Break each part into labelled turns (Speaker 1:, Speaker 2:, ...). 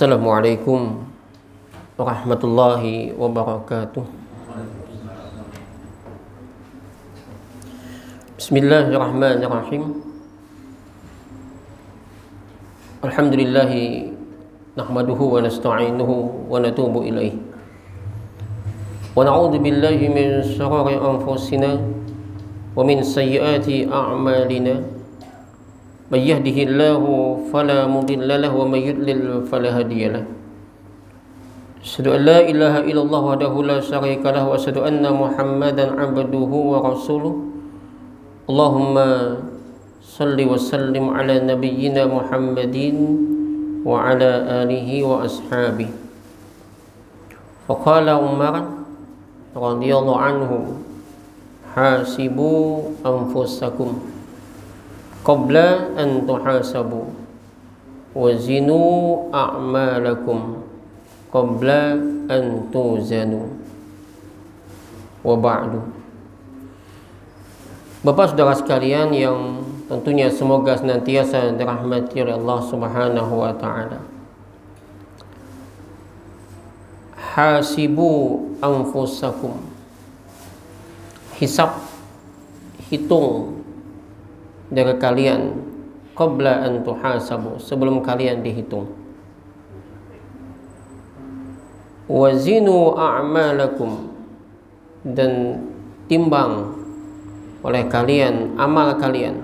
Speaker 1: Assalamualaikum warahmatullahi wabarakatuh. Bismillahirrahmanirrahim. Alhamdulillahi nahmaduhu wa nasta'inuhu wa natubu ilaih. Wa na'udzu billahi min syururi anfusina wa min sayyiati a'malina. May yahdihillahu fala mudilla lahu wa may yudlil fala hadiya lahu. Asyhadu an la ilaha illallah wahdahu la syarika lahu wa asyhadu anna Muhammadan 'abduhu wa rasuluh. Allahumma salli wa sallim ala nabiyyina Muhammadin wa ala alihi wa ashabihi. Faqala Umar radhiyallahu anhu, hasibu anfusakum qabla an tuhasabu wa zinu a'malakum qabla an tuzanu. Wa ba'du. Bapak saudara sekalian yang tentunya semoga senantiasa dirahmati oleh Allah Subhanahu wa taala. Hasibu anfusakum. Hisab, hitung dari kalian qabla an tuhasabu, sebelum kalian dihitung. Wazinu a'malakum, dan timbang oleh kalian amal kalian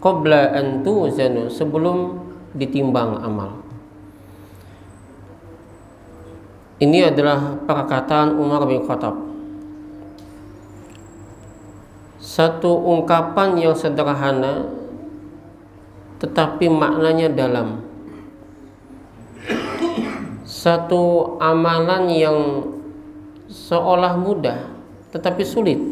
Speaker 1: qabla an tuzanu, sebelum ditimbang amal. Ini adalah perkataan Umar bin Khattab. Satu ungkapan yang sederhana tetapi maknanya dalam. Satu amalan yang seolah mudah tetapi sulit.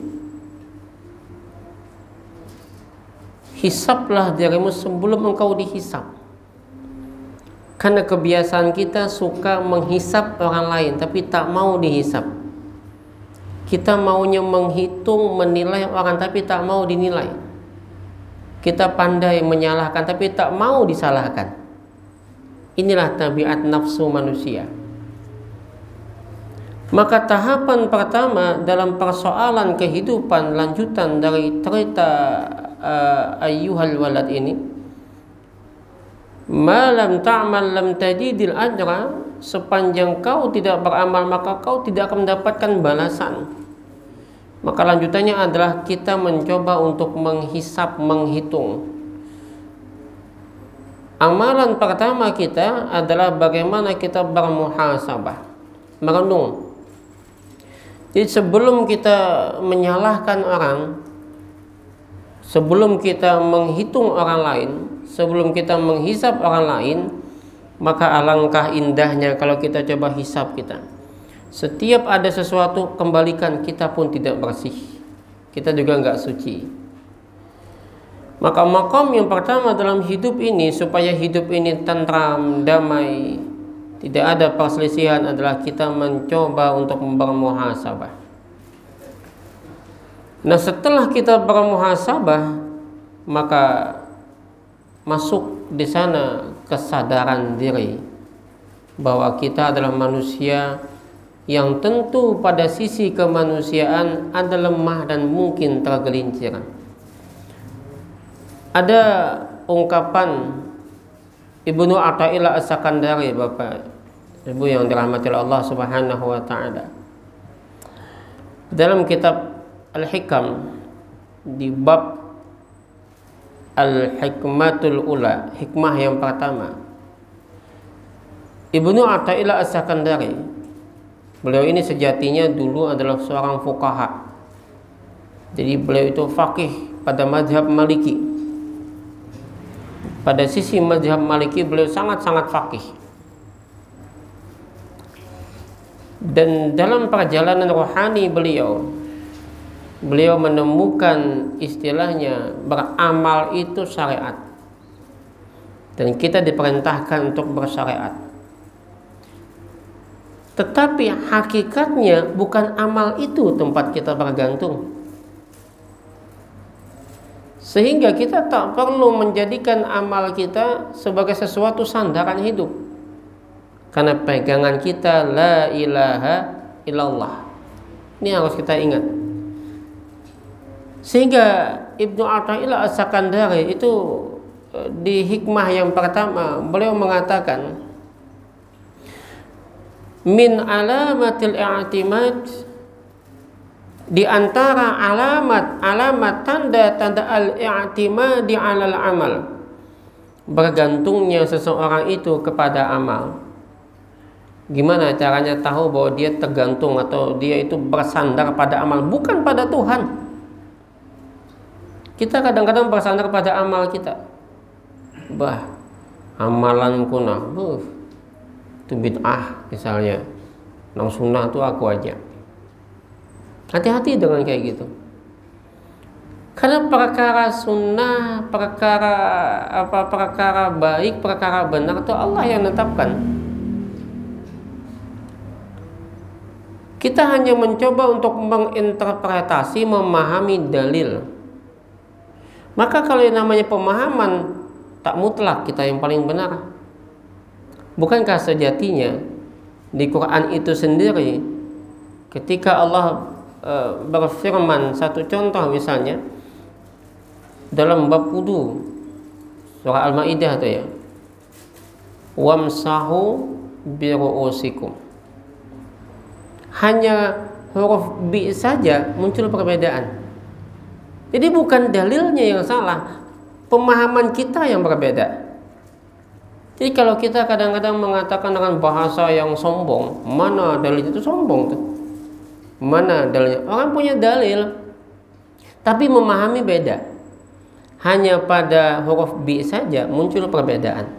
Speaker 1: Hisablah dirimu sebelum engkau dihisab. Karena kebiasaan kita suka menghisab orang lain tapi tak mau dihisab. Kita maunya menghitung, menilai orang tapi tak mau dinilai. Kita pandai menyalahkan tapi tak mau disalahkan. Inilah tabiat nafsu manusia. Maka tahapan pertama dalam persoalan kehidupan, lanjutan dari cerita ayyuhal walad ini, ma lam ta'mal lam tajidil ajra, sepanjang kau tidak beramal maka kau tidak akan mendapatkan balasan. Maka lanjutannya adalah kita mencoba untuk menghisap, menghitung. Amalan pertama kita adalah bagaimana kita bermuhasabah, merenung. Jadi sebelum kita menyalahkan orang, sebelum kita menghitung orang lain, sebelum kita menghisap orang lain, maka alangkah indahnya kalau kita coba hisap kita. Setiap ada sesuatu kembalikan, kita pun tidak bersih, kita juga nggak suci. Maka makom yang pertama dalam hidup ini, supaya hidup ini tentram, damai, tidak ada perselisihan, adalah kita mencoba untuk bermuhasabah. Nah, setelah kita bermuhasabah, maka masuk di sana kesadaran diri bahwa kita adalah manusia yang tentu pada sisi kemanusiaan ada lemah dan mungkin tergelincir. Ada ungkapan Ibnu Athaillah As-Sakandari, Bapak Ibu yang dirahmati oleh Allah Subhanahu wa taala. Dalam kitab Al-Hikam di bab Al-Hikmatul Ula, hikmah yang pertama, Ibnu Athaillah As-Sakandari, beliau ini sejatinya dulu adalah seorang fuqaha. Jadi beliau itu faqih pada mazhab Maliki. Pada sisi mazhab Maliki beliau sangat-sangat faqih. Dan dalam perjalanan rohani beliau menemukan istilahnya beramal itu syariat. Dan kita diperintahkan untuk bersyariat. Tetapi hakikatnya bukan amal itu tempat kita bergantung. Sehingga kita tak perlu menjadikan amal kita sebagai sesuatu sandaran hidup. Karena pegangan kita la ilaha illallah. Ini harus kita ingat. Sehingga Ibnu Athaillah As-Sakandari itu di hikmah yang pertama beliau mengatakan, min alamatil i'timad, di antara alamat tanda-tanda al-i'timadi 'alal amal, bergantungnya seseorang itu kepada amal. Gimana caranya tahu bahwa dia tergantung atau dia itu bersandar pada amal, bukan pada Tuhan. Kita kadang-kadang bersandar pada amal kita. Amalanku nah, itu bid'ah misalnya. Nang sunnah itu aku aja. Hati-hati dengan kayak gitu. Karena perkara sunnah, perkara baik, perkara benar itu Allah yang menetapkan. Kita hanya mencoba untuk menginterpretasi, memahami dalil. Maka kalau yang namanya pemahaman, tak mutlak kita yang paling benar. Bukankah sejatinya di Quran itu sendiri, ketika Allah berfirman, satu contoh misalnya dalam bab wudu, surah Al-Maidah itu ya, wamsahu biru'usikum, hanya huruf bi saja muncul perbedaan. Jadi bukan dalilnya yang salah, pemahaman kita yang berbeda. Jadi kalau kita kadang-kadang mengatakan dengan bahasa yang sombong, mana dalil itu sombong tuh? Mana dalilnya? Orang punya dalil, tapi memahami beda. Hanya pada huruf bi saja muncul perbedaan.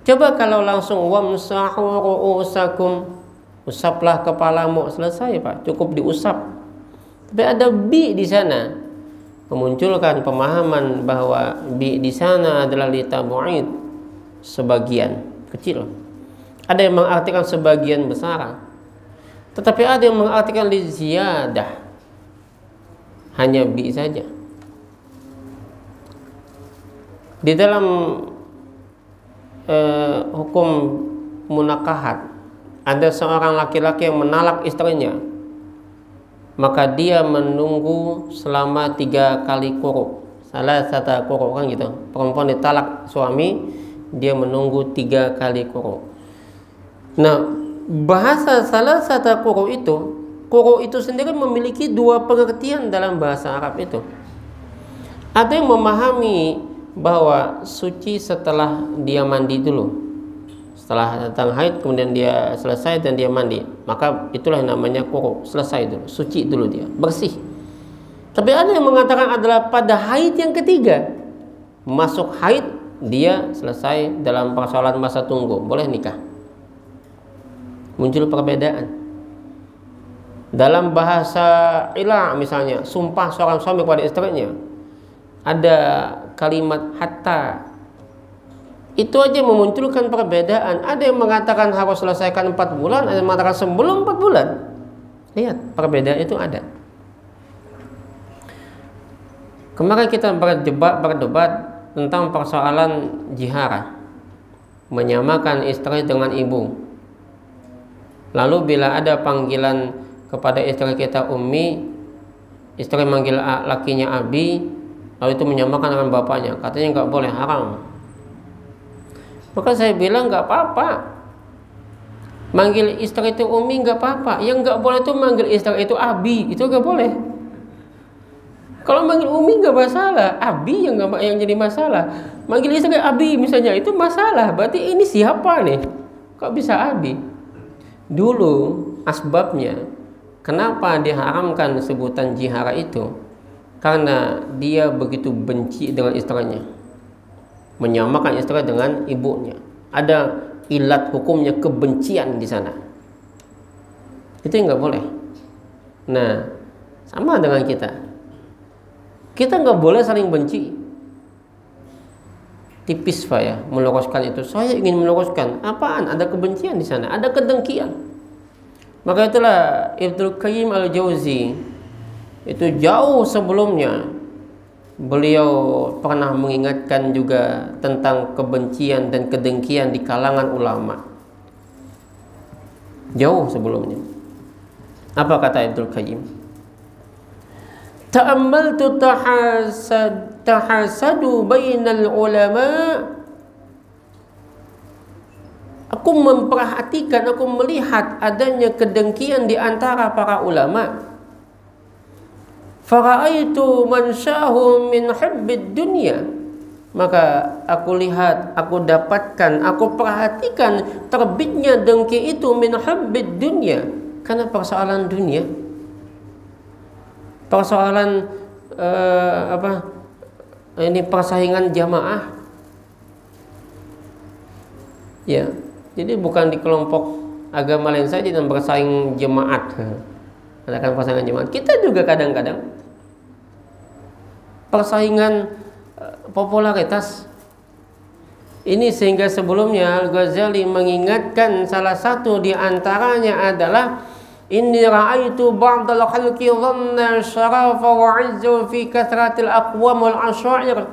Speaker 1: Coba kalau langsung wamsahu ru'usakum, usaplah kepalamu, selesai Pak, cukup diusap. Tapi ada bi di sana, memunculkan pemahaman bahwa bi di sana adalah litabu'id, sebagian kecil. Ada yang mengartikan sebagian besar, tetapi ada yang mengartikan li ziyadah, hanya bi saja. Di dalam hukum munakahat, ada seorang laki-laki yang menalak istrinya, maka dia menunggu selama 3 kali quru. Salah satu quru kan gitu. Perempuan ditalak suami, dia menunggu 3 kali quru. Nah, bahasa salah satu quru itu sendiri memiliki 2 pengertian dalam bahasa Arab itu. Ada yang memahami bahwa suci setelah dia mandi dulu. Setelah datang haid kemudian dia selesai dan dia mandi, maka itulah yang namanya quru, selesai dulu, suci dulu dia, bersih. Tapi ada yang mengatakan adalah pada haid yang ketiga, masuk haid dia selesai dalam persoalan masa tunggu, boleh nikah. Muncul perbedaan. Dalam bahasa ilah misalnya, sumpah seorang suami kepada istrinya, ada kalimat hatta, itu aja memunculkan perbedaan. Ada yang mengatakan harus selesaikan 4 bulan, ada yang mengatakan sebelum 4 bulan. Lihat, perbedaan itu ada. Kemarin kita berdebat tentang persoalan jihara, menyamakan istri dengan ibu. Lalu bila ada panggilan kepada istri kita ummi, istri manggil lakinya abi, lalu itu menyamakan dengan bapaknya, katanya nggak boleh, haram. Maka saya bilang nggak apa-apa, manggil istri itu umi nggak apa-apa. Yang nggak boleh itu manggil istri itu abi, itu nggak boleh. Kalau manggil umi nggak masalah, abi yang jadi masalah. Manggil istri abi misalnya itu masalah. Berarti ini siapa nih? Kok bisa abi? Dulu asbabnya kenapa diharamkan sebutan jihara itu? Karena dia begitu benci dengan istrinya, menyamakan istri dengan ibunya. Ada ilat hukumnya, kebencian di sana. Itu yang nggak boleh. Nah, sama dengan kita. Kita nggak boleh saling benci. Tipis Pak ya, meluruskan itu. Saya ingin meluruskan. Apaan? Ada kebencian di sana, ada kedengkian. Maka itulah Ibnu Qayyim Al-Jauzi itu jauh sebelumnya beliau pernah mengingatkan juga tentang kebencian dan kedengkian di kalangan ulama. Jauh sebelumnya. Apa kata Ibnu Qayyim? Ta'ammaltu tahasadu bainal ulama. Aku memperhatikan, aku melihat adanya kedengkian di antara para ulama. Fara'aitu man syahum min hubbid dunya. Maka aku lihat, aku dapatkan, aku perhatikan terbitnya dengki itu min hubbid dunya, karena persoalan dunia. Persoalan ini persaingan jamaah. Ya, jadi bukan di kelompok agama lain saja yang bersaing jemaat. Adakan persaingan jemaat. Kita juga kadang-kadang persaingan popularitas ini, sehingga sebelumnya Al-Ghazali mengingatkan salah satu di antaranya adalah inni ra'aitu ba'dal khalqi dhanna syarafa wa 'izzu fi kathratil aqwam wal asyair.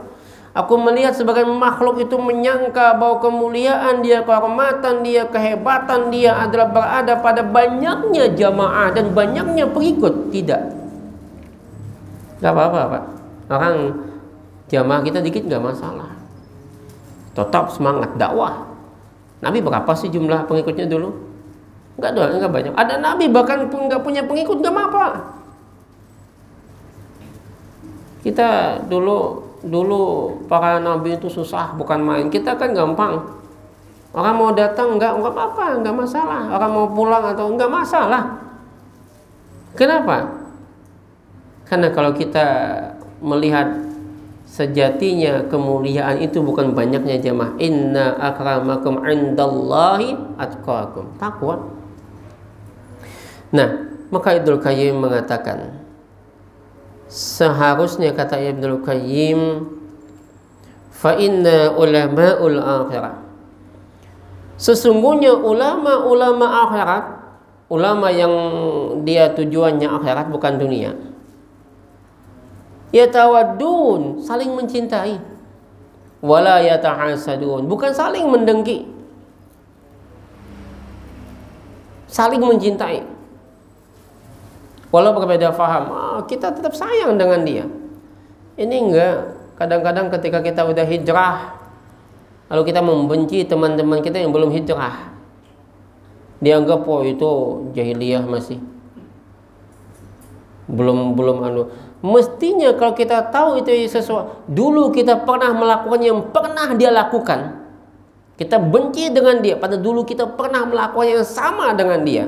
Speaker 1: Aku melihat sebagian makhluk itu menyangka bahwa kemuliaan dia, kehormatan dia, kehebatan dia adalah berada pada banyaknya jamaah dan banyaknya pengikut. Tidak. Gak apa-apa, Pak. Orang jamaah kita dikit gak masalah. Tetap semangat dakwah. Nabi berapa sih jumlah pengikutnya dulu? Enggak banyak. Ada Nabi bahkan nggak punya pengikut, gak apa-apa. Kita dulu para nabi itu susah, bukan main. Kita kan gampang. Orang mau datang nggak apa-apa, nggak masalah. Orang mau pulang atau nggak masalah. Kenapa? Karena kalau kita melihat sejatinya kemuliaan itu bukan banyaknya jamaah. Inna akramakum indallahi atqakum. Takwa. Nah, maka Ibnu Qayyim mengatakan, seharusnya kata Ibnu Qayyim, fa inna ulama'ul akhirah, sesungguhnya ulama-ulama akhirat, ulama yang dia tujuannya akhirat bukan dunia, yatawaddun, saling mencintai, wala yatahasadun, bukan saling mendengki, saling mencintai. Walau berbeda faham, kita tetap sayang dengan dia. Ini enggak. Kadang-kadang ketika kita udah hijrah, lalu kita membenci teman-teman kita yang belum hijrah. Dianggap itu jahiliyah masih. Belum Mestinya kalau kita tahu itu sesuatu, dulu kita pernah melakukan yang pernah dia lakukan, kita benci dengan dia, pada dulu kita pernah melakukan yang sama dengan dia.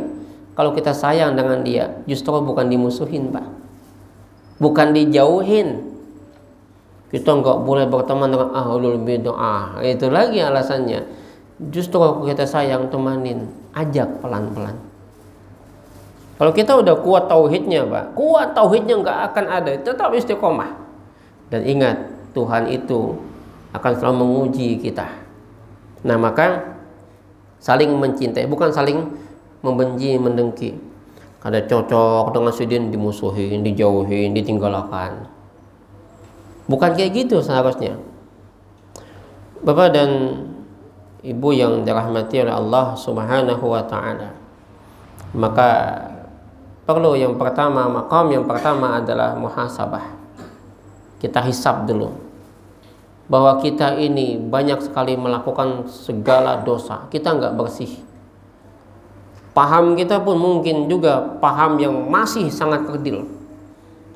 Speaker 1: Kalau kita sayang dengan dia, justru bukan dimusuhin, Pak, bukan dijauhin. Kita nggak boleh berteman dengan ahlul bid'ah, itu lagi alasannya. Justru kalau kita sayang, temanin, ajak pelan-pelan. Kalau kita udah kuat tauhidnya, Pak, kuat tauhidnya nggak akan ada, tetap istiqomah. Dan ingat, Tuhan itu akan selalu menguji kita. Nah, maka saling mencintai, bukan saling membenci, mendengki. Ada cocok dengan si din, dimusuhin, dijauhin, ditinggalkan. Bukan kayak gitu seharusnya. Bapak dan Ibu yang dirahmati oleh Allah Subhanahu wa ta'ala, maka perlu yang pertama, maqam yang pertama adalah muhasabah. Kita hisab dulu bahwa kita ini banyak sekali melakukan segala dosa, kita nggak bersih. Paham kita pun mungkin juga paham yang masih sangat kerdil.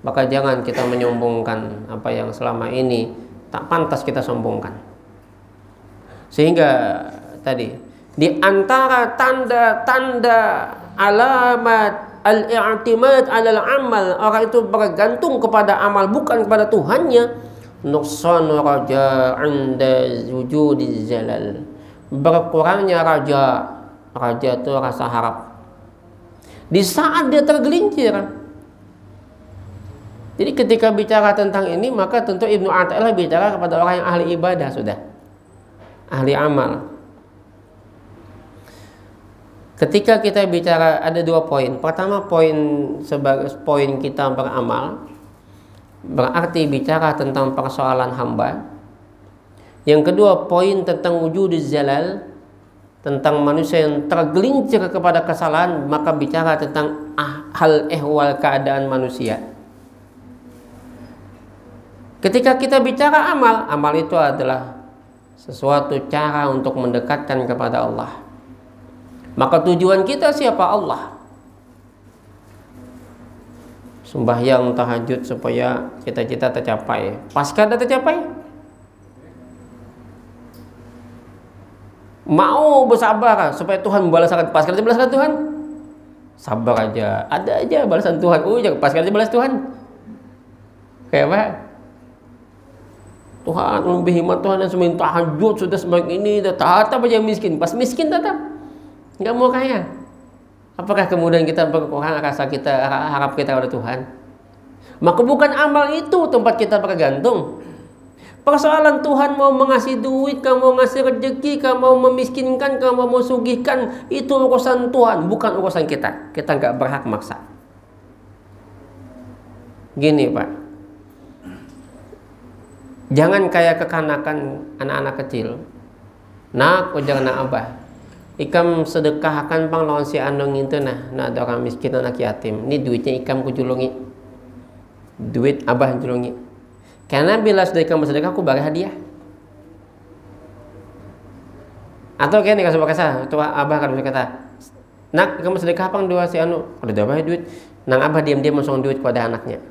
Speaker 1: Maka jangan kita menyombongkan apa yang selama ini tak pantas kita sombongkan. Sehingga tadi di antara tanda-tanda alamat al-i'timad 'alal amal, orang itu bergantung kepada amal bukan kepada Tuhannya, nuqsan raja 'inda wujudiz zalal, berkurangnya raja itu rasa harap di saat dia tergelincir. Jadi ketika bicara tentang ini, maka tentu Ibnu Athaillah bicara kepada orang yang ahli ibadah, sudah ahli amal. Ketika kita bicara, ada dua poin. Pertama, poin sebagai poin kita beramal, berarti bicara tentang persoalan hamba. Yang kedua, poin tentang wujuduz zalal, tentang manusia yang tergelincir kepada kesalahan, maka bicara tentang hal ehwal keadaan manusia. Ketika kita bicara amal, amal itu adalah sesuatu cara untuk mendekatkan kepada Allah. Maka tujuan kita siapa? Allah. Sembahyang tahajud supaya cita-cita tercapai. Pasca dah tercapai, mau bersabar supaya Tuhan membalaskan. Pasca dibalaskan Tuhan, sabar aja, ada aja balasan Tuhan. Jangan pasca dibalas Tuhan. Kayak apa? Tuhan lebih hemat Tuhan yang semakin tahajud sudah sebaik ini, tetap aja miskin. Pas miskin tetap nggak mau kaya. Apakah kemudian kita berkurang rasa kita, harap kita pada Tuhan? Maka bukan amal itu tempat kita bergantung. Persoalan Tuhan mau mengasih duit, kamu mau ngasih rezeki, kamu mau memiskinkan, kamu mau sugihkan, itu urusan Tuhan, bukan urusan kita. Kita nggak berhak maksa. Gini Pak, jangan kayak kekanakan anak-anak kecil. Nak, jangan nak abah. Ikam sedekahkan pang lawan si andong itu nah ada orang miskin anak yatim. Ini duitnya ikam kujulungi, duit abah julungi. Karena bila sudah ikam bersedekah aku bagi hadiah. Atau kayak nih kasih bakasa, tua abah kan berkata, nak kamu sedekah pang dua si anu, ada berapa duit? Nang abah diam-diam masuk duit kepada anaknya.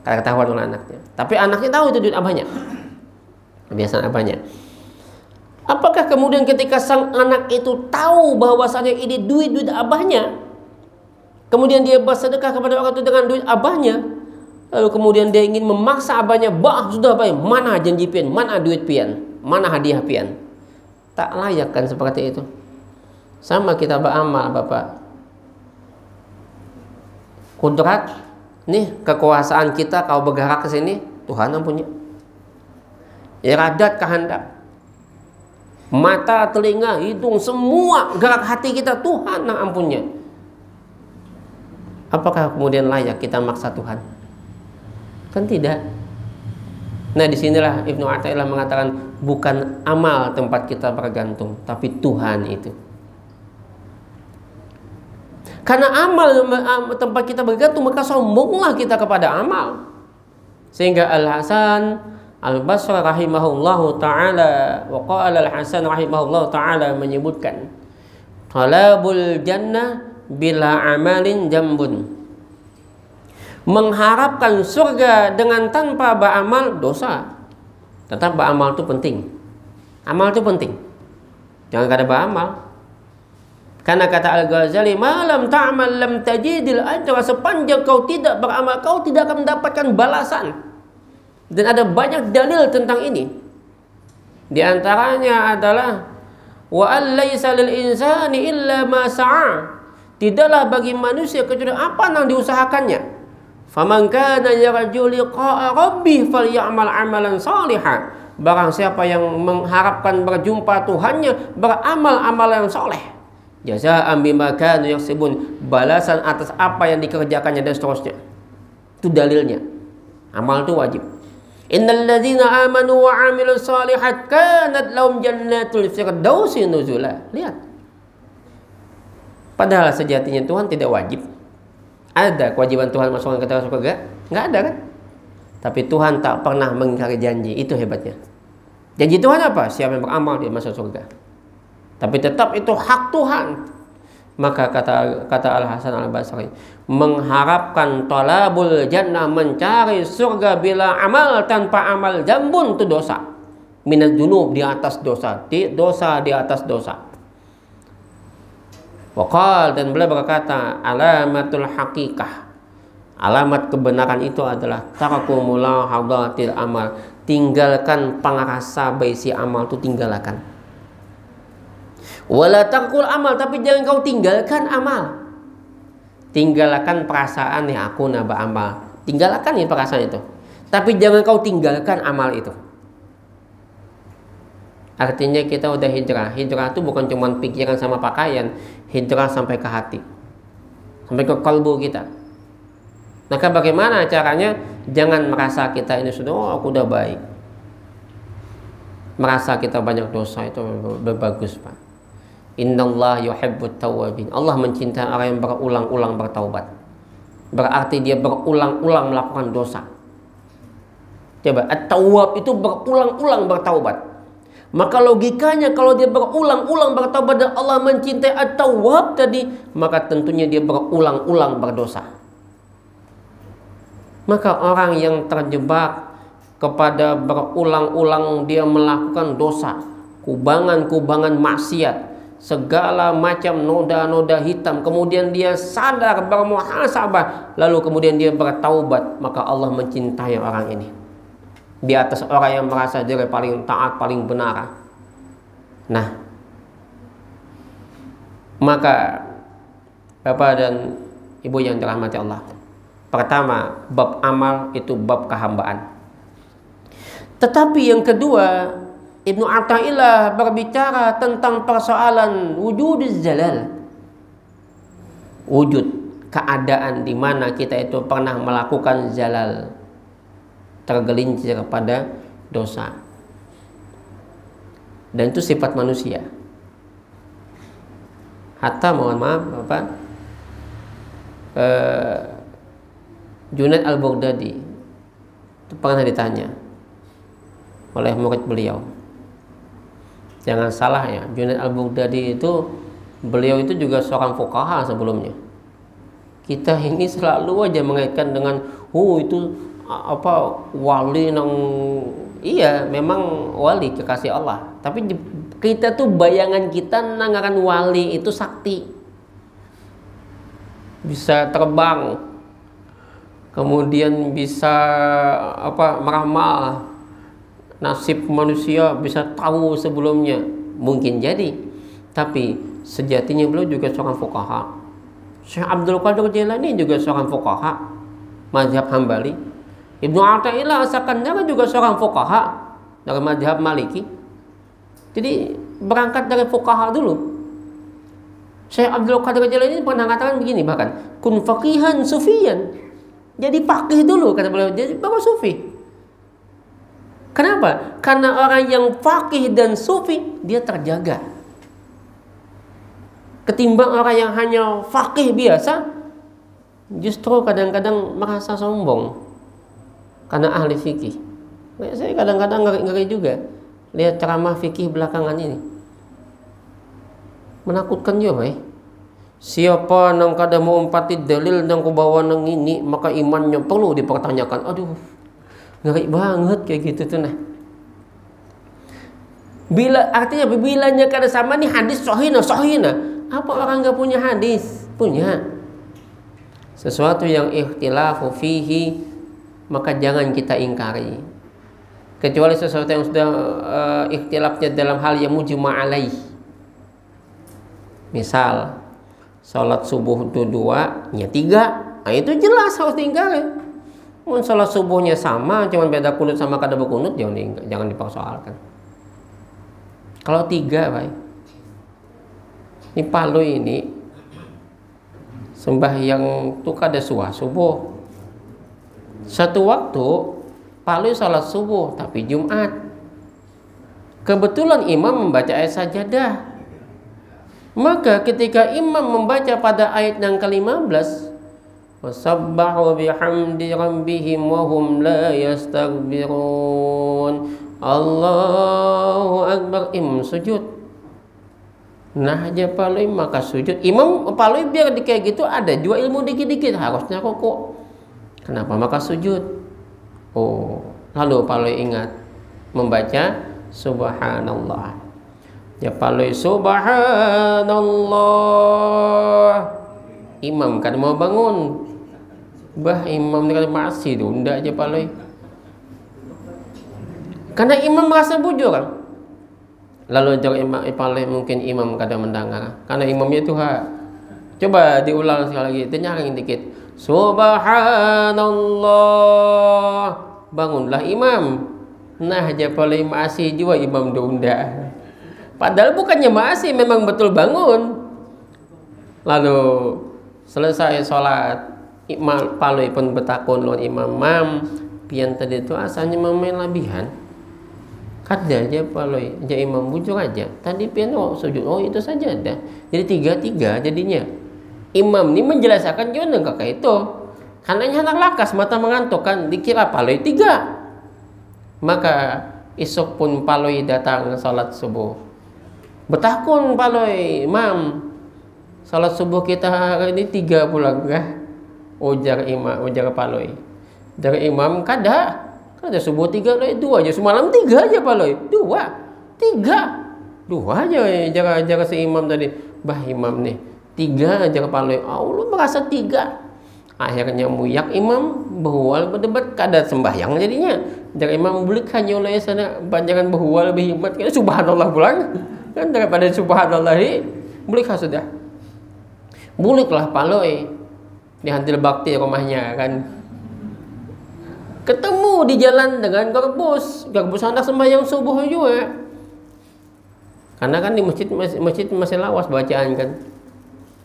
Speaker 1: Karena ketahuan oleh anaknya. Tapi anaknya tahu itu duit abahnya. Kebiasaan abahnya. Apakah kemudian ketika sang anak itu tahu bahwasanya ini duit abahnya, kemudian dia bersedekah kepada orang itu dengan duit abahnya, lalu kemudian dia ingin memaksa abahnya, bah sudah baik, mana janji pian, mana duit pian, mana hadiah pian? Tak layak kan seperti itu. Sama kita beramal Bapak. Kudrat, nih kekuasaan kita kau bergerak ke sini, Tuhan yang punya. Iradat kehendak. Mata, telinga, hidung, semua gerak hati kita Tuhan yang ampunnya. Apakah kemudian layak kita maksa Tuhan? Kan tidak. Nah disinilah Ibnu Athaillah mengatakan bukan amal tempat kita bergantung, tapi Tuhan itu. Karena amal tempat kita bergantung, maka sombonglah kita kepada amal. Sehingga Al-Hasan Al-Basri rahimahullahu ta'ala wa qala Al-Hasan rahimahullahu ta'ala menyebutkan talabul jannah bila amalin jambun. Mengharapkan surga dengan tanpa beramal dosa. Tetap beramal itu penting. Amal itu penting. Jangan kada beramal. Karena kata Al-Ghazali, malam ta'mal lam tajidil ajra, sepanjang kau tidak beramal kau tidak akan mendapatkan balasan. Dan ada banyak dalil tentang ini. Di antaranya adalah wa allaysa lil insani illa ma sa'a. Tidaklah bagi manusia kecuali apa yang diusahakannya. Faman kana yarju liqa'a rabbih falyamal amalan shalihan. Barang siapa yang mengharapkan berjumpa Tuhannya, beramal amalan yang saleh. Jazaa'an bima kanu yaksibun, balasan atas apa yang dikerjakannya dan seterusnya. Itu dalilnya. Amal itu wajib. Innal ladzina amanu wa 'amilus shalihat kanat lahum jannatul firdausi nuzula. Lihat. Padahal sejatinya Tuhan tidak wajib. Ada kewajiban Tuhan masukkan ke dalam surga? Enggak ada kan? Tapi Tuhan tak pernah mengingkari janji. Itu hebatnya. Janji Tuhan apa? Siapa yang beramal dia masuk surga. Tapi tetap itu hak Tuhan. Maka kata Al-Hasan Al-Basri, mengharapkan talabul jannah, mencari surga bila amal tanpa amal jambun itu dosa. Minal dzunub, di atas dosa, dosa di atas dosa. Waqal, dan beliau berkata, alamatul haqiqah, alamat kebenaran itu adalah tarku mulahadatil amal, tinggalkan pangrasa baisi amal itu tinggalkan. Wala taqul amal, tapi jangan kau tinggalkan amal. Tinggalkan perasaan ya aku naba amal. Tinggalkan ya perasaan itu. Tapi jangan kau tinggalkan amal itu. Artinya kita udah hijrah. Hijrah itu bukan cuma pikiran sama pakaian. Hijrah sampai ke hati. Sampai ke kalbu kita. Maka bagaimana caranya? Jangan merasa kita ini sudah, oh aku udah baik. Merasa kita banyak dosa itu bagus Pak. Innallaha yuhibbut tawwabin. Allah mencintai orang yang berulang-ulang bertaubat. Berarti dia berulang-ulang melakukan dosa. Coba, at-tawwab itu berulang-ulang bertaubat. Maka logikanya kalau dia berulang-ulang bertaubat dan Allah mencintai at-tawwab tadi, maka tentunya dia berulang-ulang berdosa. Maka orang yang terjebak kepada berulang-ulang dia melakukan dosa, kubangan-kubangan maksiat, segala macam noda-noda hitam, kemudian dia sadar, bermuhasabah, lalu kemudian dia bertaubat, maka Allah mencintai orang ini di atas orang yang merasa diri paling taat, paling benar. Nah, maka Bapak dan Ibu yang dirahmati Allah, pertama, bab amal itu bab kehambaan. Tetapi yang kedua, Ibnu Athaillah berbicara tentang persoalan wujuduz zalal. Wujud, keadaan di mana kita itu pernah melakukan zalal, tergelincir pada dosa. Dan itu sifat manusia. Hatta mohon maaf Bapak, Junaid al-Baghdadi itu pernah ditanya oleh murid beliau. Jangan salah ya, Junaid al-Baghdadi itu, beliau itu juga seorang fuqaha sebelumnya. Kita ini selalu aja mengaitkan dengan itu apa wali nang, iya memang wali kekasih Allah, tapi kita tuh bayangan kita nangaran wali itu sakti, bisa terbang, kemudian bisa apa meramal nasib manusia, bisa tahu sebelumnya, mungkin jadi. Tapi sejatinya beliau juga seorang fuqaha. Syekh Abdul Qadir Jailani juga seorang fuqaha mazhab Hambali. Ibnu Athaillah As-Sakandari juga seorang fuqaha dari mazhab Maliki. Jadi berangkat dari fuqaha dulu. Syekh Abdul Qadir Jailani pernah mengatakan begini, bahkan kun faqihan sufiyan. Jadi faqih dulu kata beliau, jadi baru sufi. Kenapa? Karena orang yang faqih dan sufi dia terjaga. Ketimbang orang yang hanya faqih biasa, justru kadang-kadang merasa sombong karena ahli fikih. Saya kadang-kadang ngeri juga lihat ceramah fikih belakangan ini. Menakutkan juga, siapa nang kada mau empati dalil nang kubawa nang ini, maka imannya perlu dipertanyakan. Aduh, ngeri banget kayak gitu tuh. Nah, artinya bilanya kada sama nih hadis sahihna. Apa orang nggak punya hadis? Punya. Sesuatu yang ikhtilafu fihi, maka jangan kita ingkari. Kecuali sesuatu yang sudah ikhtilafnya dalam hal yang mujma' alaih. Misal salat subuh itu 2, nya 3, nah itu jelas harus diingkari. Mun salat subuhnya sama, cuman beda kunut sama kada berkunut, jangan dipersoalkan. Kalau 3, baik. Ini Palu ini sembahyang tuh kada subuh. Satu waktu Palu salat subuh tapi Jumat. Kebetulan imam membaca ayat sajadah. Maka ketika imam membaca pada ayat yang ke-15, wasabbahu bihamdi rabbihim wa hum la yastaghfirun, Allahu akbar, imam sujud. Nah aja Palui maka sujud. Imam Palui biar kayak gitu ada juga ilmu dikit-dikit, harusnya kok. Kenapa maka sujud? Oh, lalu Palui ingat membaca subhanallah. Ya Palui subhanallah. Imam kan mau bangun. Imam kan masih tunda aja Palui. Karena imam merasa bujur kan. Lalu jauh imam mungkin imam kadang mendengar. Karena imamnya itu coba diulang sekali lagi, tenyaring dikit. Subhanallah. Bangunlah imam. Nah aja Palui masih juga imam tunda. Padahal bukannya masih, memang betul bangun. Lalu selesai sholat, imam Palui pun bertakun lawan imam, pian tadi itu asalnya memain labihan. Kada aja paloi, aja imam bujur aja. Tadi piano sujud, oh itu saja ada. Jadi tiga jadinya. Imam ini menjelaskan juga kakak itu. Karena anak lakas mata mengantuk kan, dikira paloi 3. Maka esok pun paloi datang salat subuh. Betakun paloi, imam. Salat subuh kita hari ini 3 pulang kah? Ujar imam, ujar paloi. Dari imam kada subuh 3 loh, 2 aja semalam 3 aja paloi. 2 aja jaga si imam tadi. Bah imam nih 3 aja paloi. Allah merasa 3. Akhirnya muyak imam berhual berdebat kada sembahyang jadinya. Dari imam bulik hanya oleh sana panjangan berhual lebih hebat kan subhanallah pulang. Kan daripada subhanallah bulik sudah. Buliklah paloi dihantil bakti rumahnya kan. Ketemu di jalan dengan garbus anak sembahyang subuh juga. Karena kan di masjid masih lawas bacaan kan.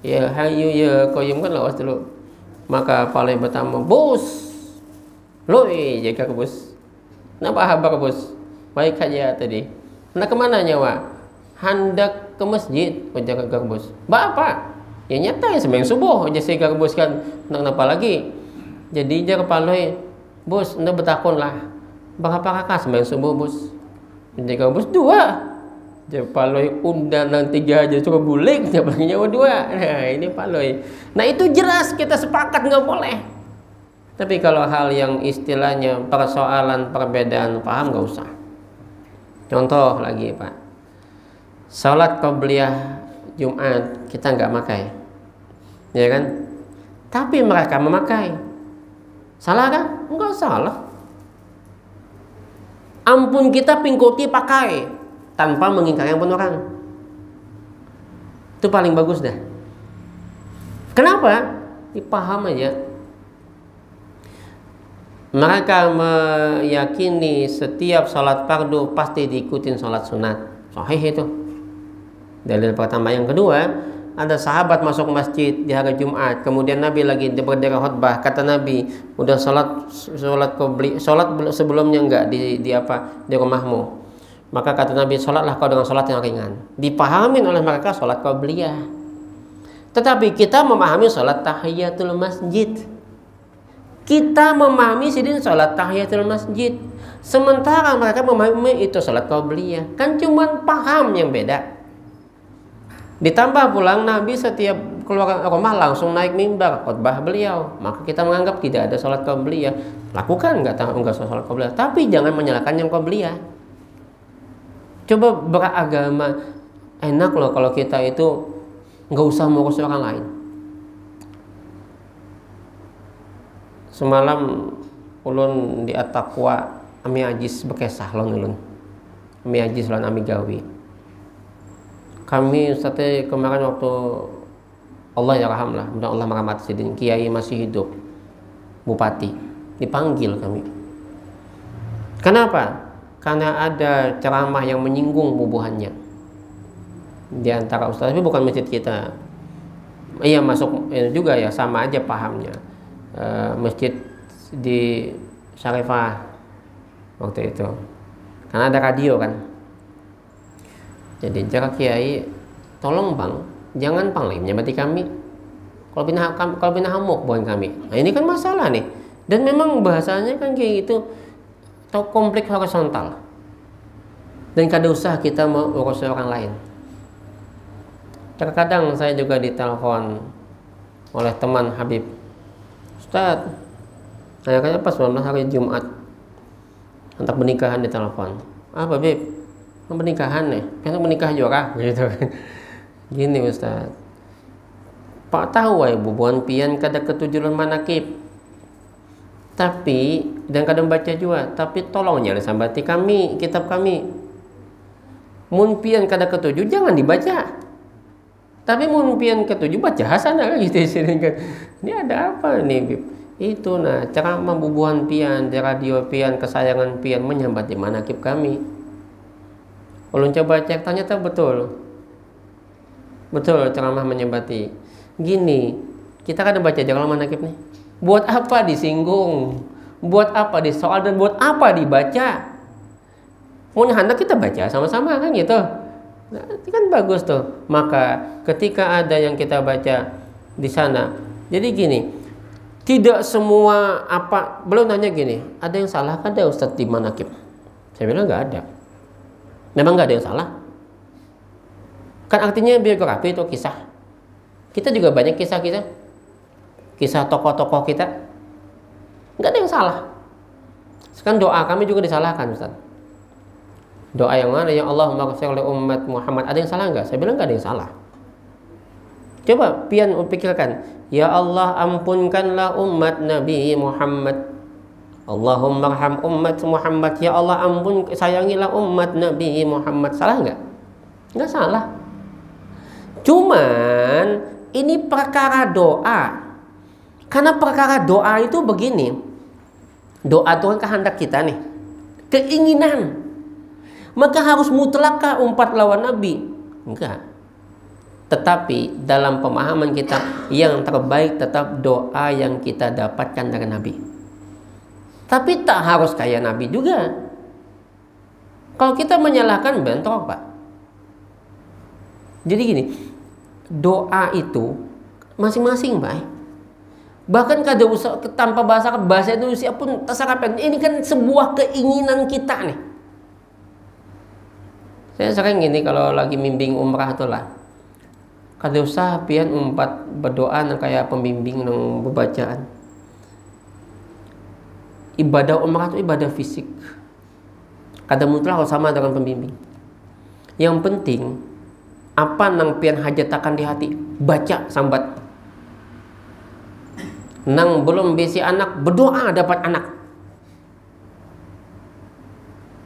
Speaker 1: Ya hayu ya qayyum kan lawas dulu. Maka palai pertama, bos, loi jaga garbus. Kenapa habar garbus? Baik aja tadi. Nak kemana nyawa? Hendak ke masjid, jaga garbus. Apa? Ya nyata ya sembahyang subuh aja saya garbus kan. Kenapa lagi? Jadi jaga palai. Bos, anda bertakun lah. Berapa kakak sembahyang subuh bos? Jaga bos 2. Dia paloi undangan 3 aja suka bulik, dia nyawa 2. Nah ini paloi. Nah itu jelas kita sepakat nggak boleh. Tapi kalau hal yang istilahnya persoalan perbedaan paham nggak usah. Contoh lagi Pak, salat qabliyah Jumat kita nggak makai, ya kan? Tapi mereka memakai. Salah kan? Enggak salah. Ampun kita pingkuti pakai tanpa mengingkari ampun orang. Itu paling bagus dah. Kenapa? Dipaham aja. Mereka meyakini setiap sholat fardu pasti diikutin sholat sunat. Sahih itu. Dalil pertama. Yang kedua, ada sahabat masuk masjid di hari Jumat, kemudian Nabi lagi berdiri khutbah, kata Nabi, udah sholat qabli, sholat sebelumnya enggak di rumahmu? Maka kata Nabi, sholatlah kau dengan sholat yang ringan. Dipahamin oleh mereka sholat qabliyah. Tetapi kita memahami sholat tahiyatul masjid. Kita memahami sidin sholat tahiyatul masjid. Sementara mereka memahami itu sholat qabliyah. Kan cuman paham yang beda. Ditambah pulang Nabi setiap keluar rumah langsung naik mimbar khutbah beliau, maka kita menganggap tidak ada sholat qabliyah. Lakukan enggak sholat qabliyah, tapi jangan menyalahkan yang qabliyah. Coba beragama enak loh kalau kita itu nggak usah ngurus orang lain. Semalam ulun di At-Taqwa ami ajis bekesah lon ulun. Ami ajis lan ami gawi. Kami Ustaz kemarin waktu Allah ya rahamlah, mudah Allah merahmati sidin kiai masih hidup, bupati dipanggil kami. Kenapa? Karena ada ceramah yang menyinggung bubuhannya di antara ustaz, tapi bukan masjid kita. Iya masuk juga ya, sama aja pahamnya. Masjid di Syarifah waktu itu, karena ada radio kan. Jadi jaga kiai, tolong bang, jangan panglimnya berarti kami. Kalau bina hamuk bukan kami. Nah ini kan masalah nih. Dan memang bahasanya kan kayak gitu, atau konflik horizontal. Dan kada usah kita mau urus orang lain. Terkadang saya juga ditelepon oleh teman Habib, Ustaz, saya kayaknya pas hari Jumat untuk pernikahan ditelepon. Apa Bib? Pernikahan nih, kan menikah juga gitu kan. Gini Ustaz, Pak tahu ya bubuhan pian kada ketujuan manakib. Tapi dan kadang baca juga, tapi tolong jangan sambati kami, kitab kami. Mun pian kada ketujuh jangan dibaca. Tapi mun pian ketujuh baca hasanah gitu sini kan. Ini ada apa nih Bib? Itu nah ceramah bubuhan pian di radio pian kesayangan pian menyambati manakib kami. Ulun coba cek, ternyata betul ceramah menyembati. Gini, kita kan baca jalan manakib nih. Buat apa disinggung? Buat apa disoal dan buat apa dibaca? Punya anak kita baca sama-sama kan gitu. Nah, itu kan bagus tuh. Maka ketika ada yang kita baca di sana, jadi gini, tidak semua apa, belum nanya gini, ada yang salah kan ada Ustadz di Manakib? Saya bilang nggak ada. Memang nggak ada yang salah. Kan artinya biografi itu kisah. Kita juga banyak kisah-kisah, kisah tokoh-tokoh kita. Nggak ada yang salah. Sekarang doa kami juga disalahkan, Ustaz. Doa yang mana? Ya Allah maghfir li umat Muhammad. Ada yang salah nggak? Saya bilang nggak ada yang salah. Coba pian pikirkan. Ya Allah ampunkanlah umat Nabi Muhammad. Allahumma arham umat Muhammad. Ya Allah ampun sayangilah umat Nabi Muhammad. Salah nggak? Nggak salah. Cuman ini perkara doa. Karena perkara doa itu begini. Doa itu kan kehendak kita nih. Keinginan. Maka harus mutlakkah umpat lawan Nabi? Enggak. Tetapi dalam pemahaman kita yang terbaik tetap doa yang kita dapatkan dari Nabi. Tapi tak harus kayak Nabi juga. Kalau kita menyalahkan bentrok, Pak. Jadi gini, doa itu masing-masing baik. Bahkan kada usah tanpa bahasa Indonesia pun terserah. Ini kan sebuah keinginan kita nih. Saya sering gini kalau lagi bimbing umrah tuh lah. Kada usah pian umpat berdoa kayak pembimbing nang bebacaan. Ibadah umrah itu ibadah fisik. Kada mutlak sama dengan pembimbing. Yang penting apa nang pian hajatakan di hati, baca sambat. Nang belum bisi anak, berdoa dapat anak.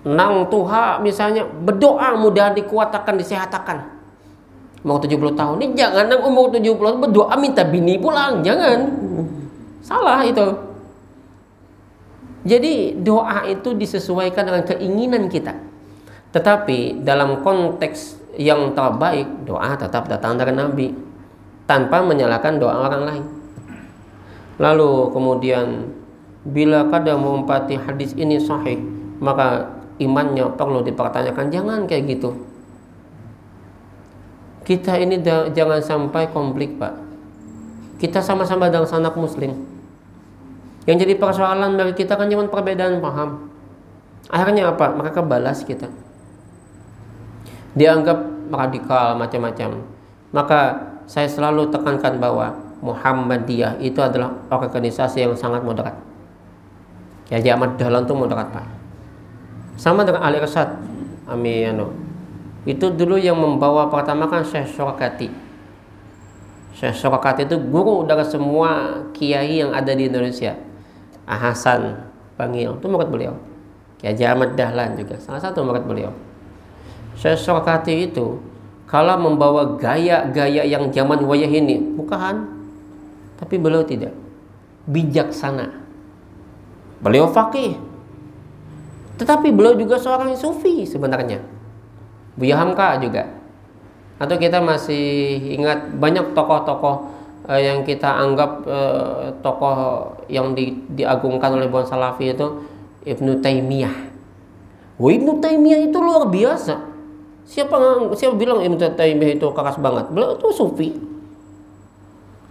Speaker 1: Nang tuha misalnya, berdoa mudah dikuatakan, disehatakan. Mau 70 tahun, ini jangan nang umur 70 tahun berdoa minta bini pulang, jangan. Salah itu. Jadi doa itu disesuaikan dengan keinginan kita. Tetapi dalam konteks yang terbaik, doa tetap datang dari Nabi tanpa menyalahkan doa orang lain. Lalu kemudian bila kada mengumpati hadis ini sahih, maka imannya perlu dipertanyakan. Jangan kayak gitu. Kita ini jangan sampai konflik, Pak. Kita sama-sama dengan anak muslim. Yang jadi persoalan bagi kita kan cuma perbedaan paham. Akhirnya apa? Mereka balas kita. Dianggap radikal macam-macam. Maka saya selalu tekankan bahwa Muhammadiyah itu adalah organisasi yang sangat moderat. Ya, Ahmad Dahlan itu moderat, Pak. Sama dengan Ali Rasad Amiyano. Itu dulu yang membawa pertama kan Syekh Syurakati. Syekh Syurakati itu guru dari semua kiai yang ada di Indonesia. Hasan Bangil itu murid beliau. Ya, Ahmad Dahlan juga salah satu murid beliau. Syekh Syurakati itu kalau membawa gaya-gaya yang zaman wayah ini, bukan. Tapi beliau tidak. Bijaksana. Beliau faqih. Tetapi beliau juga seorang sufi sebenarnya. Buya Hamka juga. Atau kita masih ingat banyak tokoh-tokoh yang kita anggap tokoh yang diagungkan oleh Buan Salafi itu Ibnu Taimiyah. Ibnu Taimiyah itu luar biasa. Siapa bilang Ibnu Taimiyah itu keras banget? Beliau itu sufi.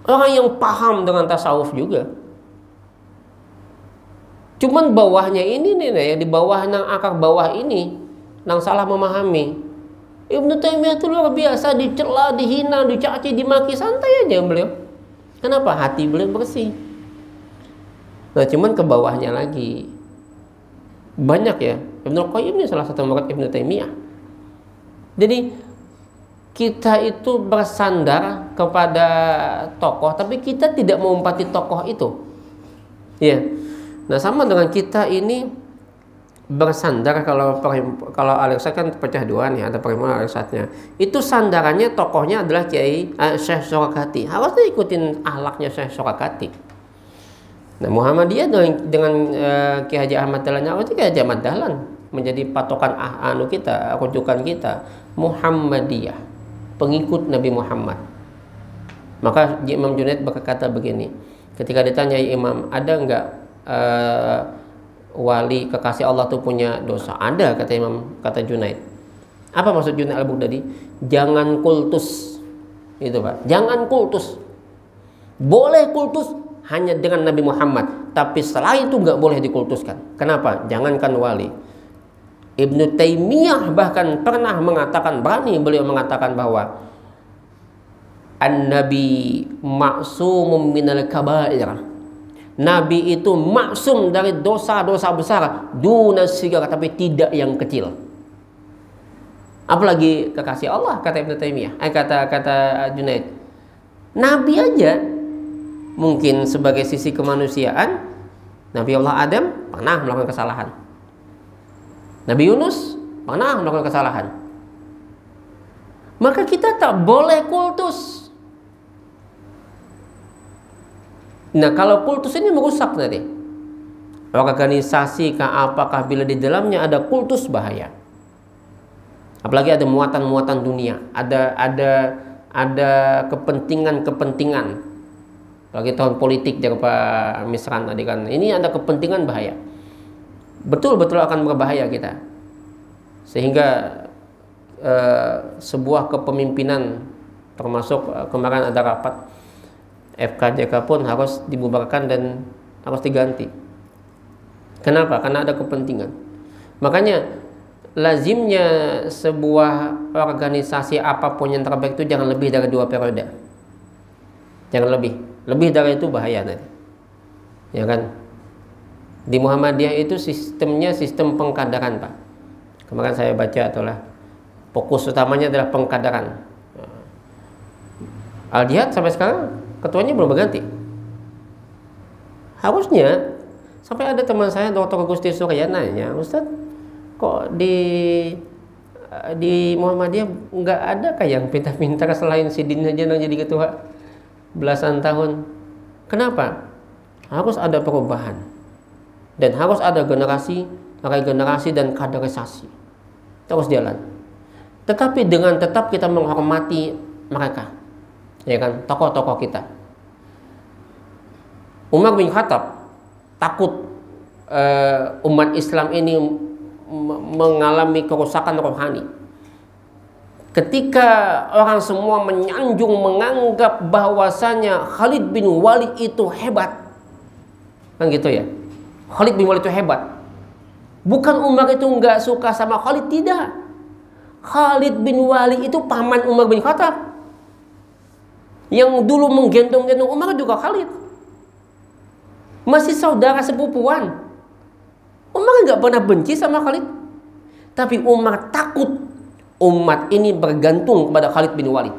Speaker 1: Orang yang paham dengan tasawuf juga. Cuman bawahnya ini nih, yang di bawah nang akar bawah ini nang salah memahami. Ibnu Taimiyah itu luar biasa, dicela, dihina, dicaci, dimaki, santai aja beliau. Kenapa? Hati beliau bersih. Nah, cuman ke bawahnya lagi banyak ya. Ibnu Qayyim ini salah satu murid Ibnu Taimiyah. Jadi kita itu bersandar kepada tokoh, tapi kita tidak mengumpati tokoh itu. Ya. Nah, sama dengan kita ini bersandar kalau Al-Irsyad kan pecah dua nih, ada perimonan Al-Irsyadnya. Itu sandarannya tokohnya adalah Kiai Syekh Syurakati. Harusnya ikutin akhlaknya Syekh Syurakati. Nah, Muhammadiyah dengan Kiai Haji Ahmad Dahlan, harusnya Kiai Haji Ahmad Dahlan menjadi patokan kita, rujukan kita. Muhammadiyah, pengikut Nabi Muhammad. Maka Imam Junaid berkata begini, ketika ditanya Imam, ada enggak wali kekasih Allah tuh punya dosa? Ada, kata Junaid. Apa maksud Junaid Al-Baghdadi? Jangan kultus. Itu Pak. Jangan kultus. Boleh kultus hanya dengan Nabi Muhammad, tapi setelah itu nggak boleh dikultuskan. Kenapa? Jangankan wali. Ibnu Taimiyah bahkan pernah mengatakan, berani beliau mengatakan bahwa An-Nabi maksumum minal kabair. Nabi itu maksum dari dosa-dosa besar, dunas sigar, tapi tidak yang kecil. Apalagi kekasih Allah, kata Ibnu Taimiyah, kata Junaid. Nabi aja mungkin sebagai sisi kemanusiaan, Nabi Allah Adam pernah melakukan kesalahan. Nabi Yunus pernah melakukan kesalahan. Maka kita tak boleh kultus. Nah, kalau kultus ini merusak nanti. Organisasi apakah bila di dalamnya ada kultus, bahaya. Apalagi ada muatan-muatan dunia, ada kepentingan-kepentingan. Apalagi tahun politik dari Pak Misran tadi kan. Ini ada kepentingan, bahaya. Betul-betul akan berbahaya kita. Sehingga sebuah kepemimpinan, termasuk kemarin ada rapat FKJK pun harus dibubarkan dan harus diganti. Kenapa? Karena ada kepentingan. Makanya lazimnya sebuah organisasi apapun yang terbaik itu jangan lebih dari 2 periode. Jangan lebih dari itu bahaya nanti. Ya kan? Di Muhammadiyah itu sistemnya sistem pengkaderan, Pak. Kemarin saya baca itulah fokus utamanya adalah pengkaderan. Al-Jihad sampai sekarang ketuanya belum berganti. Harusnya, sampai ada teman saya Dr. Gusti Surya nanya, Ustaz, kok di Muhammadiyah nggak ada kayak yang pintar-pintar selain Sidin aja yang jadi ketua belasan tahun? Kenapa? Harus ada perubahan dan harus ada generasi, regenerasi dan kaderisasi terus jalan. Tetapi dengan tetap kita menghormati mereka, ya kan, tokoh-tokoh kita. Umar bin Khattab takut umat Islam ini mengalami kerusakan rohani. Ketika orang semua menyanjung, menganggap bahwasanya Khalid bin Walid itu hebat, kan gitu ya. Khalid bin Walid itu hebat. Bukan Umar itu nggak suka sama Khalid, tidak. Khalid bin Walid itu paman Umar bin Khattab. Yang dulu menggendong-gendong Umar juga Khalid. Masih saudara sepupuan. Umar nggak pernah benci sama Khalid. Tapi Umar takut umat ini bergantung kepada Khalid bin Walid.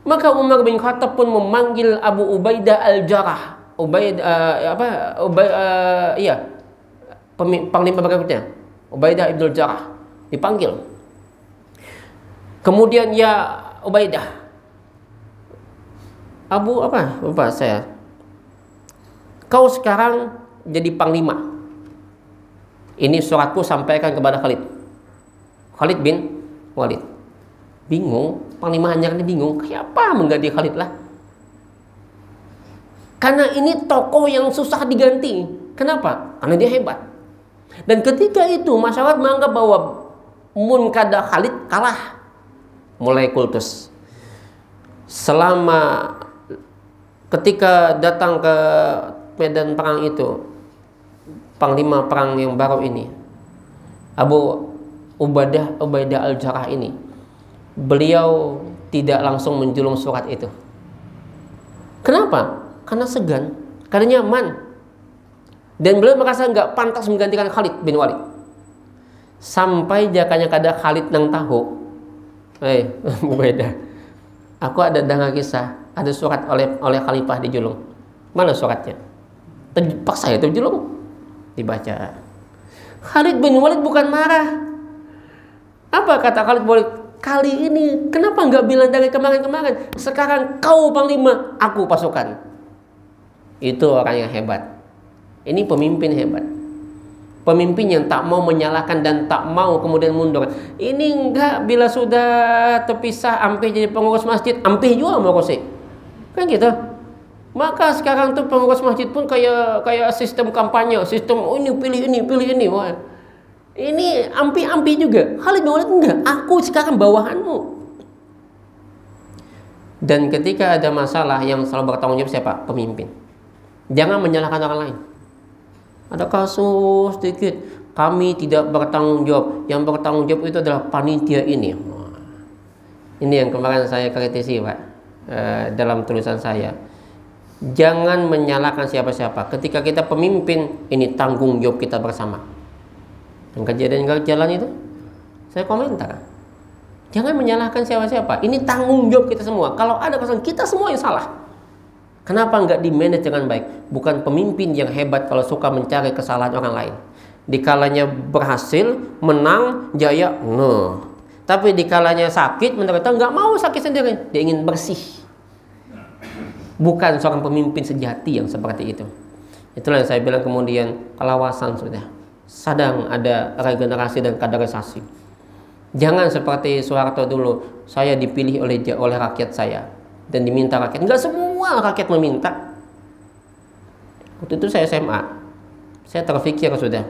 Speaker 1: Maka Umar bin Khattab pun memanggil Abu Ubaidah al-Jarrah. Panglima berikutnya, Ubaidah ibn al-Jarrah dipanggil. Kemudian, ya Ubaidah, lupa saya. Kau sekarang jadi panglima. Ini suratku sampaikan kepada Khalid bin Walid. Bingung, panglima anyar ini bingung. Kayak apa mengganti Khalid lah? Karena ini tokoh yang susah diganti. Kenapa? Karena dia hebat. Dan ketika itu masyarakat menganggap bahwa munkada Khalid kalah, mulai kultus. Selama ketika datang ke medan perang itu, panglima perang yang baru ini, Abu Ubaidah al-Jarrah ini, beliau tidak langsung menjulung surat itu. Kenapa? Karena segan, karena nyaman. Dan beliau merasa nggak pantas menggantikan Khalid bin Walid. Sampai jakanya kada Khalid nang tahu, Ubaidah, aku ada dengar kisah, ada surat oleh khalifah dijulung. Mana suratnya? Terpaksa itu dijulung. Dibaca. Khalid bin Walid bukan marah. Apa kata Khalid bin Walid? Kali ini kenapa nggak bilang dari kemarin-kemarin? Sekarang kau panglima, aku pasukan. Itu orang yang hebat. Ini pemimpin hebat. Pemimpin yang tak mau menyalahkan dan tak mau kemudian mundur. Ini enggak, bila sudah terpisah, ampih jadi pengurus masjid, ampih juga mau kursi. Kan gitu. Maka sekarang tuh pengurus masjid pun kayak sistem kampanye, sistem ini pilih ini, pilih ini. Wah, ini ampi-ampi juga. Khalid bin Walid enggak, aku sekarang bawahanmu. Dan ketika ada masalah, yang selalu bertanggung jawab siapa? Pemimpin. Jangan menyalahkan orang lain. Ada kasus sedikit, kami tidak bertanggung jawab. Yang bertanggung jawab itu adalah panitia ini. Ini yang kemarin saya kritisi, Pak, dalam tulisan saya. Jangan menyalahkan siapa-siapa. Ketika kita pemimpin, ini tanggung jawab kita bersama. Yang kejadian gak jalan itu, saya komentar. Jangan menyalahkan siapa-siapa. Ini tanggung jawab kita semua. Kalau ada kesalahan, kita semua yang salah. Kenapa nggak di-manage dengan baik? Bukan pemimpin yang hebat kalau suka mencari kesalahan orang lain. Dikalanya berhasil, menang, jaya, Tapi dikalanya sakit, menderita, nggak mau sakit sendiri. Dia ingin bersih. Bukan seorang pemimpin sejati yang seperti itu. Itulah yang saya bilang kemudian kelawasan sudah. Sedang ada regenerasi dan kaderisasi. Jangan seperti Soeharto dulu, saya dipilih oleh rakyat saya dan diminta rakyat. Enggak semua rakyat meminta. Waktu itu saya SMA, saya terpikir sudah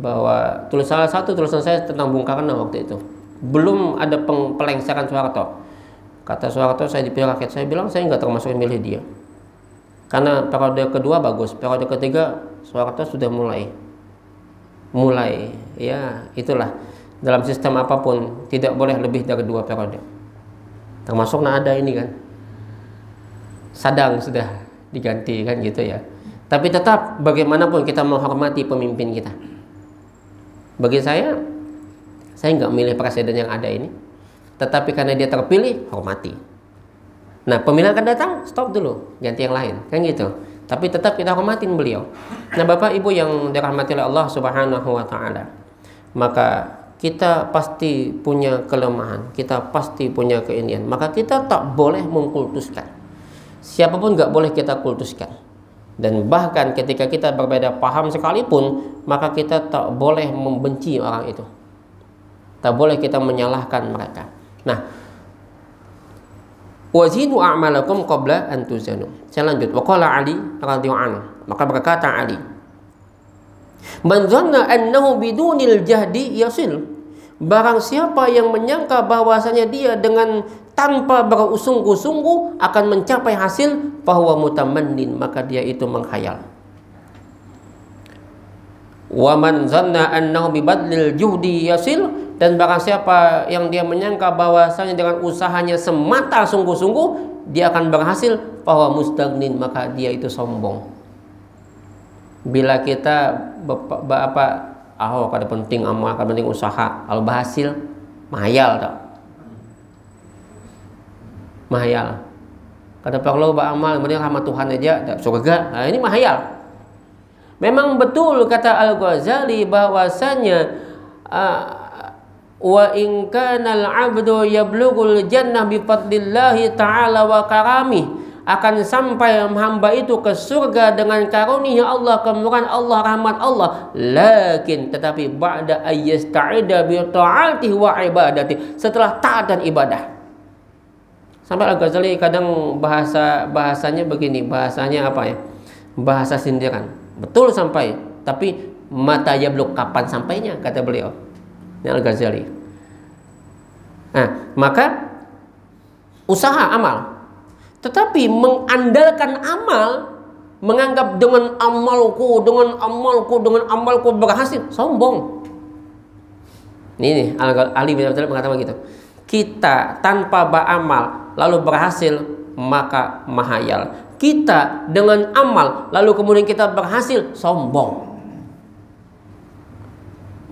Speaker 1: bahwa salah satu tulisan saya tentang Bung Karno waktu itu. Belum ada pelengseran Soeharto. Kata Soeharto, saya dipilih rakyat. Saya bilang saya nggak termasuk yang milih dia. Karena periode kedua bagus, periode ketiga Soeharto sudah mulai ya itulah. Dalam sistem apapun tidak boleh lebih dari 2 periode. Termasuk nada ini kan. Sadang sudah diganti kan gitu ya. Tapi tetap bagaimanapun kita menghormati pemimpin kita. Bagi saya nggak milih presiden yang ada ini. Tetapi karena dia terpilih, hormati. Nah, pemilihan akan datang, stop dulu, ganti yang lain, kan gitu. Tapi tetap kita hormatin beliau. Nah, Bapak Ibu yang dirahmati oleh Allah Subhanahu wa taala. Maka kita pasti punya kelemahan, kita pasti punya keinian. Maka kita tak boleh mengkultuskan. Siapapun nggak boleh kita kultuskan. Dan bahkan ketika kita berbeda paham sekalipun, maka kita tak boleh membenci orang itu. Tak boleh kita menyalahkan mereka. Nah, wazinu a'malakum qabla an tuzanu. Saya lanjut. Wa qala Ali radhiyallahu anhu. Maka berkata Ali, man dhanna annahu bidunil jahdi yasil. Barang siapa yang menyangka bahwasanya dia dengan tanpa bersungguh-sungguh akan mencapai hasil, bahwa mutamannin, maka dia itu menghayal. Wa man dhanna annahu bibadlil juhdi yasil. Dan barang siapa yang dia menyangka bahwasanya dengan usahanya semata sungguh-sungguh dia akan berhasil, bahwa mustagnin, maka dia itu sombong. Bila kita kada penting amal, kada penting usaha, kalau berhasil mahayal tak? Mahayal. Kada perlu beramal, penting rahmat Tuhan aja, tak surga. Nah, ini mahayal. Memang betul kata Al-Ghazali bahwasanya wa in kana al-'abdu yablughul jannah bi fadlillahi ta'ala wa karamih, akan sampai hamba itu ke surga dengan karunia Allah, kemurahan Allah, rahmat Allah. Lakin tetapi ba'da ayyasta'ida bi ta'atihi wa ibadati, setelah taat dan ibadah. Sampai Al-Ghazali kadang bahasanya begini, bahasanya apa ya? Bahasa sindiran. Betul sampai, tapi mata yablugh, kapan sampainya, kata beliau. Ini Al-Ghazali. Nah, maka usaha amal, tetapi mengandalkan amal, menganggap dengan amalku berhasil, sombong. Ini Ali bin Abi Thalib mengatakan begitu. Kita tanpa beramal lalu berhasil, maka mahayal. Kita dengan amal lalu kemudian kita berhasil, sombong.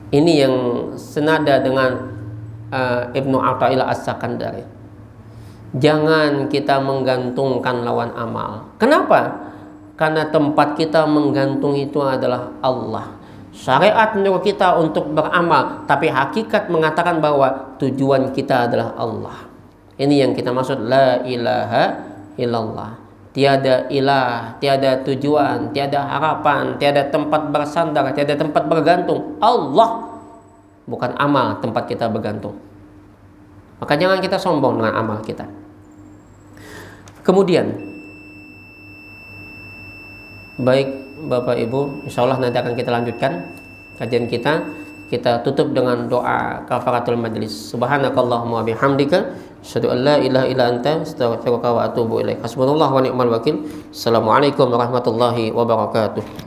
Speaker 1: Ini yang senada dengan Ibnu Athaillah As-Sakandari. Jangan kita menggantungkan lawan amal. Kenapa? Karena tempat kita menggantung itu adalah Allah. Syariat menyuruh kita untuk beramal, tapi hakikat mengatakan bahwa tujuan kita adalah Allah. Ini yang kita maksud la ilaha illallah. Tiada ilah, tiada tujuan, tiada harapan, tiada tempat bersandar, tiada tempat bergantung. Allah, bukan amal tempat kita bergantung. Maka jangan kita sombong dengan amal kita. Kemudian Baik Bapak Ibu, insya Allah nanti akan kita lanjutkan kajian kita. Kita tutup dengan doa kafaratul majlis. Subhanakallahumma bihamdika, asyhadu an la ilaha illa anta, astaghfiruka wa atubu ilaik. Hasbunallahu wa ni'mal wakil. Assalamualaikum warahmatullahi wabarakatuh.